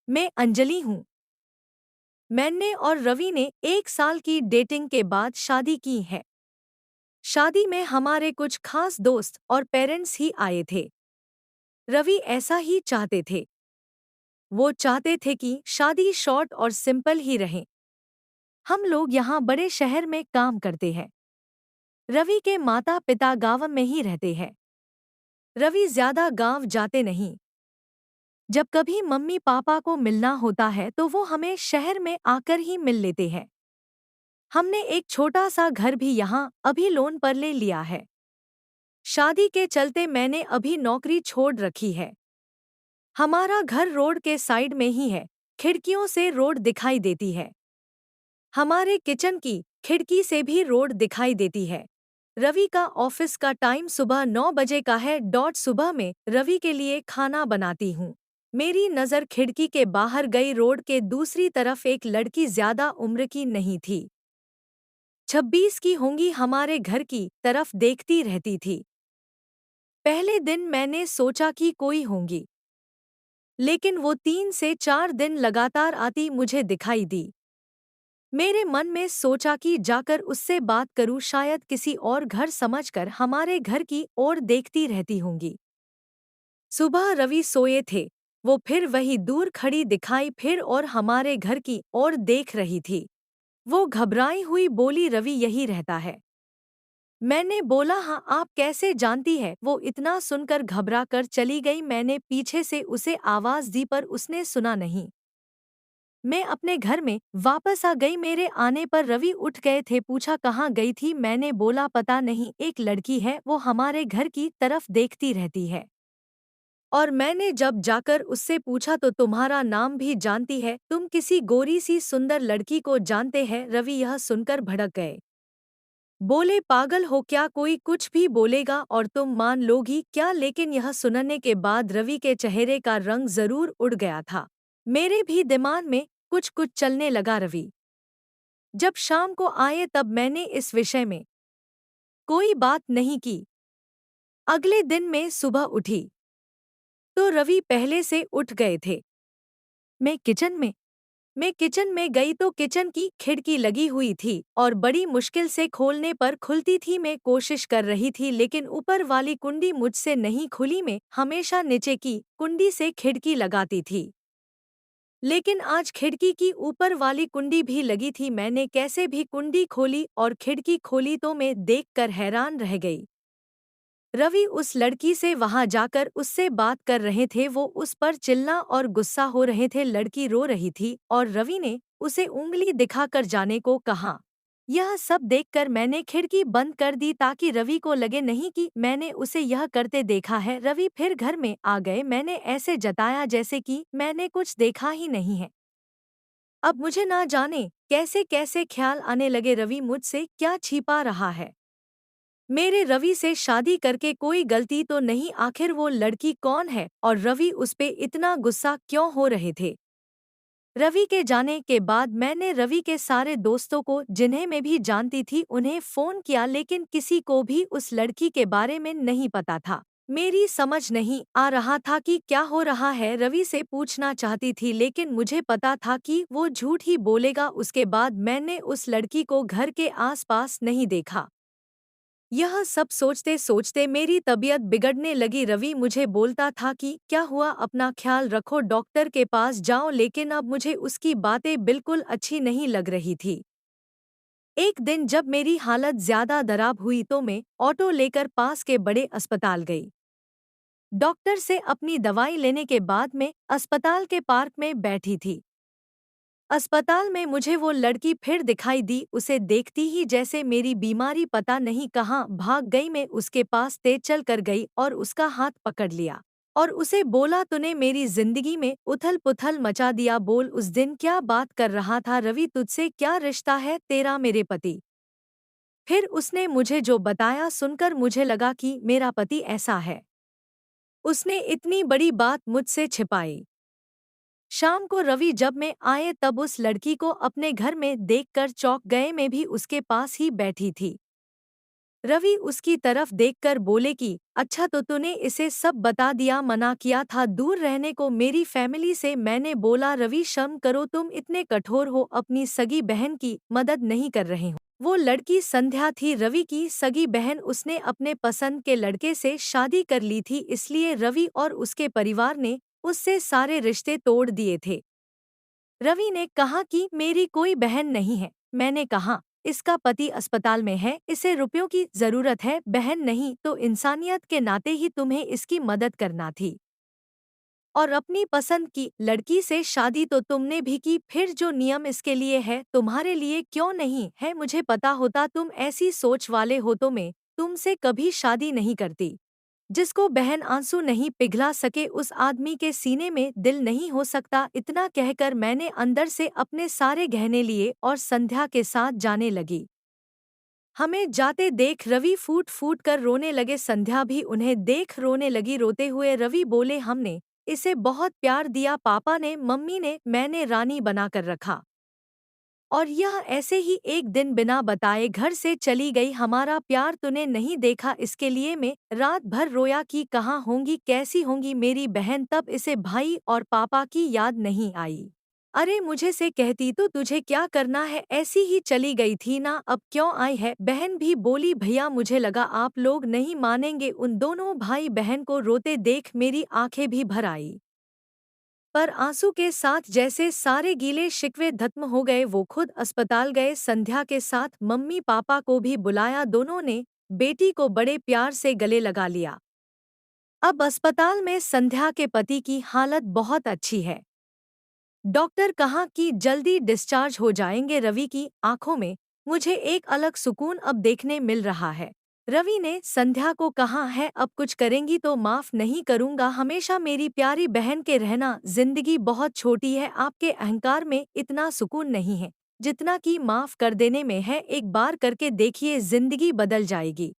मैं अंजलि हूँ। मैंने और रवि ने 1 साल की डेटिंग के बाद शादी की है। शादी में हमारे कुछ खास दोस्त और पेरेंट्स ही आए थे। रवि ऐसा ही चाहते थे। वो चाहते थे कि शादी शॉर्ट और सिंपल ही रहे। हम लोग यहाँ बड़े शहर में काम करते हैं। रवि के माता पिता गाँव में ही रहते हैं। रवि ज्यादा गाँव जाते नहीं। जब कभी मम्मी पापा को मिलना होता है तो वो हमें शहर में आकर ही मिल लेते हैं। हमने एक छोटा सा घर भी यहाँ अभी लोन पर ले लिया है। शादी के चलते मैंने अभी नौकरी छोड़ रखी है। हमारा घर रोड के साइड में ही है। खिड़कियों से रोड दिखाई देती है। हमारे किचन की खिड़की से भी रोड दिखाई देती है। रवि का ऑफिस का टाइम सुबह 9 बजे का है। सुबह में रवि के लिए खाना बनाती हूँ। मेरी नज़र खिड़की के बाहर गई। रोड के दूसरी तरफ एक लड़की ज्यादा उम्र की नहीं थी। 26 की होंगी, हमारे घर की तरफ देखती रहती थी। पहले दिन मैंने सोचा कि कोई होंगी, लेकिन वो 3 से 4 दिन लगातार आती मुझे दिखाई दी। मेरे मन में सोचा कि जाकर उससे बात करूं, शायद किसी और घर समझकर हमारे घर की ओर देखती रहती होंगी। सुबह रवि सोए थे। वो फिर वही दूर खड़ी दिखाई फिर और हमारे घर की ओर देख रही थी। वो घबराई हुई बोली, रवि यही रहता है। मैंने बोला, हाँ, आप कैसे जानती है? वो इतना सुनकर घबरा कर चली गई। मैंने पीछे से उसे आवाज दी पर उसने सुना नहीं। मैं अपने घर में वापस आ गई। मेरे आने पर रवि उठ गए थे। पूछा, कहाँ गई थी? मैंने बोला, पता नहीं, एक लड़की है, वो हमारे घर की तरफ देखती रहती है। और मैंने जब जाकर उससे पूछा तो तुम्हारा नाम भी जानती है, तुम किसी गोरी सी सुंदर लड़की को जानते हैं। रवि यह सुनकर भड़क गए। बोले, पागल हो क्या? कोई कुछ भी बोलेगा और तुम मान लोगी क्या? लेकिन यह सुनने के बाद रवि के चेहरे का रंग जरूर उड़ गया था। मेरे भी दिमाग में कुछ कुछ चलने लगा। रवि जब शाम को आए तब मैंने इस विषय में कोई बात नहीं की। अगले दिन मैं सुबह उठी तो रवि पहले से उठ गए थे। मैं किचन में मैं किचन में गई तो किचन की खिड़की लगी हुई थी और बड़ी मुश्किल से खोलने पर खुलती थी। मैं कोशिश कर रही थी लेकिन ऊपर वाली कुंडी मुझसे नहीं खुली। मैं हमेशा नीचे की कुंडी से खिड़की लगाती थी, लेकिन आज खिड़की की ऊपर वाली कुंडी भी लगी थी। मैंने कैसे भी कुंडी खोली और खिड़की खोली तो मैं देखकर हैरान रह गई। रवि उस लड़की से वहां जाकर उससे बात कर रहे थे। वो उस पर चिल्ला और गुस्सा हो रहे थे। लड़की रो रही थी और रवि ने उसे उंगली दिखाकर जाने को कहा। यह सब देखकर मैंने खिड़की बंद कर दी ताकि रवि को लगे नहीं कि मैंने उसे यह करते देखा है। रवि फिर घर में आ गए। मैंने ऐसे जताया जैसे कि मैंने कुछ देखा ही नहीं है। अब मुझे ना जाने कैसे कैसे ख्याल आने लगे, रवि मुझसे क्या छिपा रहा है? मेरे रवि से शादी करके कोई गलती तो नहीं? आखिर वो लड़की कौन है और रवि उस पे इतना गुस्सा क्यों हो रहे थे? रवि के जाने के बाद मैंने रवि के सारे दोस्तों को, जिन्हें मैं भी जानती थी, उन्हें फोन किया, लेकिन किसी को भी उस लड़की के बारे में नहीं पता था। मेरी समझ नहीं आ रहा था कि क्या हो रहा है। रवि से पूछना चाहती थी लेकिन मुझे पता था कि वो झूठ ही बोलेगा। उसके बाद मैंने उस लड़की को घर के आसपास नहीं देखा। यह सब सोचते सोचते मेरी तबीयत बिगड़ने लगी। रवि मुझे बोलता था कि क्या हुआ, अपना ख्याल रखो, डॉक्टर के पास जाओ, लेकिन अब मुझे उसकी बातें बिल्कुल अच्छी नहीं लग रही थी। एक दिन जब मेरी हालत ज्यादा खराब हुई तो मैं ऑटो लेकर पास के बड़े अस्पताल गई। डॉक्टर से अपनी दवाई लेने के बाद मैं अस्पताल के पार्क में बैठी थी। अस्पताल में मुझे वो लड़की फिर दिखाई दी। उसे देखती ही जैसे मेरी बीमारी पता नहीं कहाँ भाग गई। मैं उसके पास तेज चल कर गई और उसका हाथ पकड़ लिया और उसे बोला, तूने मेरी जिंदगी में उथल पुथल मचा दिया। बोल, उस दिन क्या बात कर रहा था? रवि, तुझसे क्या रिश्ता है तेरा मेरे पति? फिर उसने मुझे जो बताया सुनकर मुझे लगा कि मेरा पति ऐसा है। उसने इतनी बड़ी बात मुझसे छिपाई। शाम को रवि जब मैं आए तब उस लड़की को अपने घर में देखकर चौंक गए। मैं भी उसके पास ही बैठी थी। रवि उसकी तरफ देखकर बोले कि अच्छा तो तूने इसे सब बता दिया, मना किया था दूर रहने को मेरी फैमिली से। मैंने बोला रवि शर्म करो, तुम इतने कठोर हो, अपनी सगी बहन की मदद नहीं कर रहे हो। वो लड़की संध्या थी रवि की सगी बहन, उसने अपने पसंद के लड़के से शादी कर ली थी, इसलिए रवि और उसके परिवार ने उससे सारे रिश्ते तोड़ दिए थे। रवि ने कहा कि मेरी कोई बहन नहीं है। मैंने कहा इसका पति अस्पताल में है, इसे रुपयों की जरूरत है, बहन नहीं तो इंसानियत के नाते ही तुम्हें इसकी मदद करना थी। और अपनी पसंद की लड़की से शादी तो तुमने भी की, फिर जो नियम इसके लिए है तुम्हारे लिए क्यों नहीं है? मुझे पता होता तुम ऐसी सोच वाले हो तो मैं तुमसे कभी शादी नहीं करती। जिसको बहन आंसू नहीं पिघला सके उस आदमी के सीने में दिल नहीं हो सकता। इतना कहकर मैंने अंदर से अपने सारे गहने लिए और संध्या के साथ जाने लगी। हमें जाते देख रवि फूट फूट कर रोने लगे, संध्या भी उन्हें देख रोने लगी। रोते हुए रवि बोले हमने इसे बहुत प्यार दिया, पापा ने, मम्मी ने, मैंने रानी बनाकर रखा और यह ऐसे ही एक दिन बिना बताए घर से चली गई। हमारा प्यार तूने नहीं देखा, इसके लिए मैं रात भर रोया कि कहाँ होंगी, कैसी होंगी मेरी बहन। तब इसे भाई और पापा की याद नहीं आई। अरे मुझे से कहती तो तुझे क्या करना है, ऐसी ही चली गई थी ना, अब क्यों आई है? बहन भी बोली भैया मुझे लगा आप लोग नहीं मानेंगे। उन दोनों भाई बहन को रोते देख मेरी आंखें भी भर आई। पर आंसू के साथ जैसे सारे गीले शिकवे खत्म हो गए। वो खुद अस्पताल गए, संध्या के साथ मम्मी पापा को भी बुलाया। दोनों ने बेटी को बड़े प्यार से गले लगा लिया। अब अस्पताल में संध्या के पति की हालत बहुत अच्छी है। डॉक्टर कहा कि जल्दी डिस्चार्ज हो जाएंगे। रवि की आंखों में मुझे एक अलग सुकून अब देखने मिल रहा है। रवि ने संध्या को कहा है अब कुछ करेंगी तो माफ नहीं करूंगा, हमेशा मेरी प्यारी बहन के रहना। जिंदगी बहुत छोटी है, आपके अहंकार में इतना सुकून नहीं है जितना कि माफ कर देने में है। एक बार करके देखिए, जिंदगी बदल जाएगी।